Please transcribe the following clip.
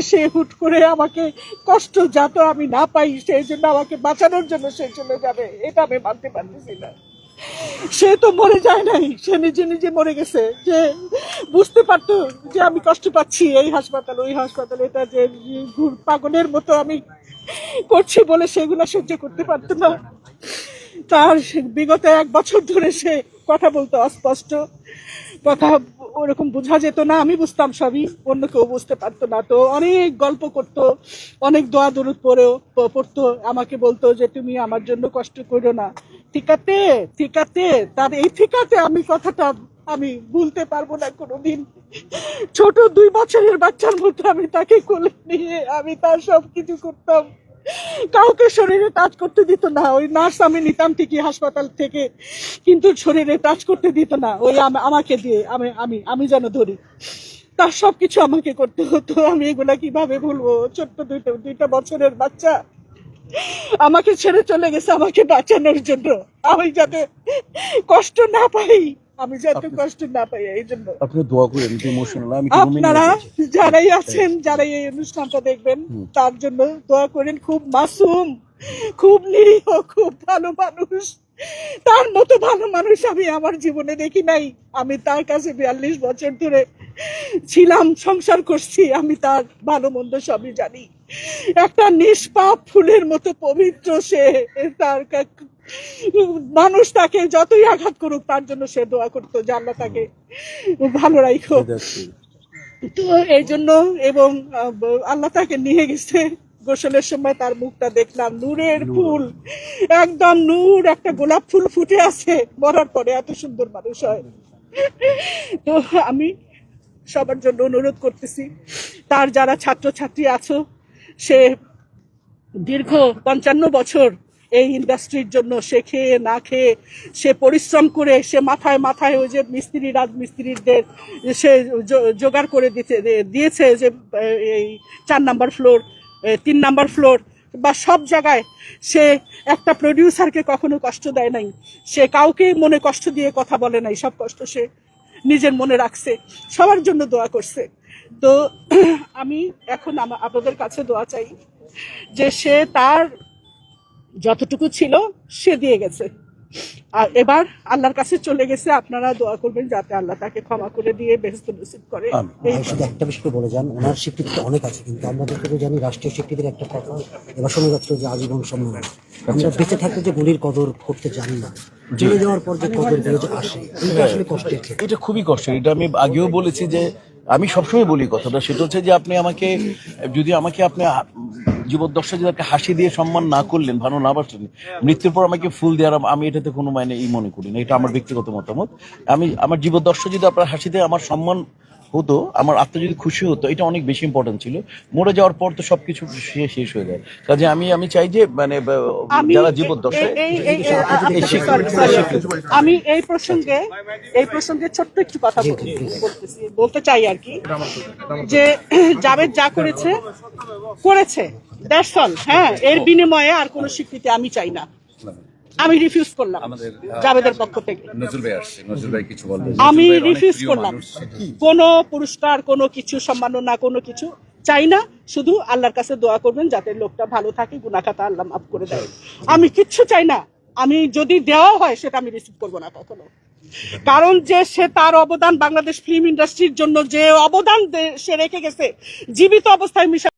সে হুট করে আমাকে কষ্ট যাতে আমি না পাই সেই জন্য আমাকে বাঁচানোর জন্য সে চলে যাবে, এটা আমি মানতে পারতেছি না। সে তো মরে যায় নাই, সে নিজে নিজে মরে গেছে। যে বুঝতে পারতো যে আমি কষ্ট পাচ্ছি, এই হাসপাতাল ওই হাসপাতাল, এটা যে পাগলের মতো আমি করছি বলে সেগুলো সহ্য করতে পারতো না। তার বিগত 1 বছর ধরে সে কথা বলতো অস্পষ্ট, কথা ওরকম বোঝা যেত না। আমি বুঝতাম সবই, অন্য কেউ বুঝতে পারতো না। তো অনেক গল্প করতো, অনেক দোয়া দরুদ পড়তো, আমাকে বলতো যে তুমি আমার জন্য কষ্ট করো না, ঠিক আছে ঠিক আছে। তার এই ঠিক আছে আমি কথাটা আমি ভুলতে পারবো না কোনোদিন। ছোট 2 বছরের বাচ্চার মতো আমি তাকে কোলে নিয়ে আমি তার সবকিছু করতাম। কাউকে শরীরে টাচ করতে দিত না। ওই নার্স আমি নিতাম ঠিকই হাসপাতাল থেকে, কিন্তু শরীরে টাচ করতে দিত না। ওই আমাকে দিয়ে আমি আমি আমি যেন ধরি, তার সবকিছু আমাকে করতে হতো। আমি এগুলা কিভাবে ভুলবো? ছোট্ট 2 বছরের বাচ্চা আমাকে ছেড়ে চলে গেছে আমাকে বাঁচানোর জন্য, আমি যাতে কষ্ট না পাই, আমি যাতে কষ্ট না পাই। এই জন্য আপনি দোয়া করেন, ইমোশনাল আমি আপনারা যারাই আছেন, যারাই এই অনুষ্ঠানটা দেখবেন, তার জন্য দোয়া করেন। খুব মাসুম, খুব নিরীহ, খুব ভালো মানুষ। তার মতো ভালো মানুষ আমি আমার জীবনে দেখি নাই। আমি তার কাছে 42 বছর ধরে ছিলাম, সংসার করছি, আমি তার ভালো মন্দ সবই জানি। একটা নিষ্পাপ ফুলের মতো পবিত্র সে। তার মানুষ তাকে যতই আঘাত করুক তার জন্য সে দোয়া করতো যে আল্লাহ তাকে ভালো রাখো। তো এই জন্য, এবং আল্লাহ তাকে নিয়ে গেছে। গোসলের সময় তার মুখটা দেখলাম, নূরের ফুল, একদম নূর, একটা গোলাপ ফুল ফুটে আছে। মরার পরে এত সুন্দর মানুষ হয়। তো আমি সবার জন্য অনুরোধ করতেছি, তার যারা ছাত্রছাত্রী আছো, সে দীর্ঘ 55 বছর এই ইন্ডাস্ট্রির জন্য সে খেয়ে না খেয়ে সে পরিশ্রম করে সে মাথায় মাথায় ওই যে মিস্ত্রি রাজমিস্ত্রিদের সে জোগাড় করে দিয়েছে যে এই 4 নাম্বার ফ্লোর, 3 নাম্বার ফ্লোর বা সব জায়গায় সে একটা প্রডিউসারকে কখনো কষ্ট দেয় নাই। সে কাউকে মনে কষ্ট দিয়ে কথা বলে নাই, সব কষ্ট সে নিজের মনে রাখছে, সবার জন্য দোয়া করছে। তো আমি এখন আপনাদের কাছে দোয়া চাই যে সে তার যতটুকু ছিল সে দিয়ে গেছে, আর এবার আল্লাহর কাছে চলে গেছে। আপনারা দোয়া করবেন যাতে আল্লাহ তাকে ক্ষমা করে দিয়ে বেহেশত নসিব করে। শুধু একটা বিষয় বলে যান, ওনার স্বীকৃতি তো অনেক আছে, কিন্তু আমরা যতটুকু জানি রাষ্ট্রীয় স্বীকৃতির একটা কথা এবার শোনা যাচ্ছে যে আজীবন সম্মান। আমরা বেঁচে থাকতে যে গুলির কদর করতে জানি না, চলে যাওয়ার পর যে কদর গুলো যে আসে, এটা আসলে কষ্টের। এটা খুবই কষ্টের। এটা আমি আগেও বলেছি যে আমি সবসময় বলি কথাটা, সেটা হচ্ছে যে আপনি আমাকে যদি আমাকে আপনি জীবদ্দশা যদি একটা হাসি দিয়ে সম্মান না করলেন, ভালো না বাসলেন, মৃত্যুর পর আমাকে ফুল দেওয়ার আমি এটাতে কোনো মানে মনে করি না। এটা আমার ব্যক্তিগত মতামত। আমি আমার জীবদ্দশা যদি আপনার হাসিতে আমার সম্মান হতো, আমার আত্মা যদি খুশি হতো, এটা অনেক বেশি ইম্পর্টেন্ট ছিল। মরে যাওয়ার পর তো সবকিছু শেষ হয়ে যায়। কাজে আমি চাই যে মানে যারা জীবদ্দশায় আমি এই প্রসঙ্গে ছোট্ট একটু কথা বলতে চাই আর কি, যে জাভেদ যা করেছে দ্যাটস অল। হ্যাঁ, এর বিনিময়ে আর কোনো স্বীকৃতি আমি চাই না। আমি রিফিউজ করলাম জাভেদের পক্ষ থেকে। আমি রিফিউজ করলাম কোনো পুরস্কার, কোনো কিছু সম্মাননা, কোনো কিছু চাই না। শুধু আল্লাহর কাছে দোয়া করবেন যাতে লোকটা ভালো থাকে, গুনাহ খাতা আল্লাহ মাফ করে দেয়। আমি কিচ্ছু চাই না। আমি যদি দেওয়া হয় সেটা আমি রিসিভ করবো না কখনো। কারণ যে সে তার অবদান বাংলাদেশ ফিল্ম ইন্ডাস্ট্রির জন্য যে অবদান সে রেখে গেছে, জীবিত অবস্থায় মিশা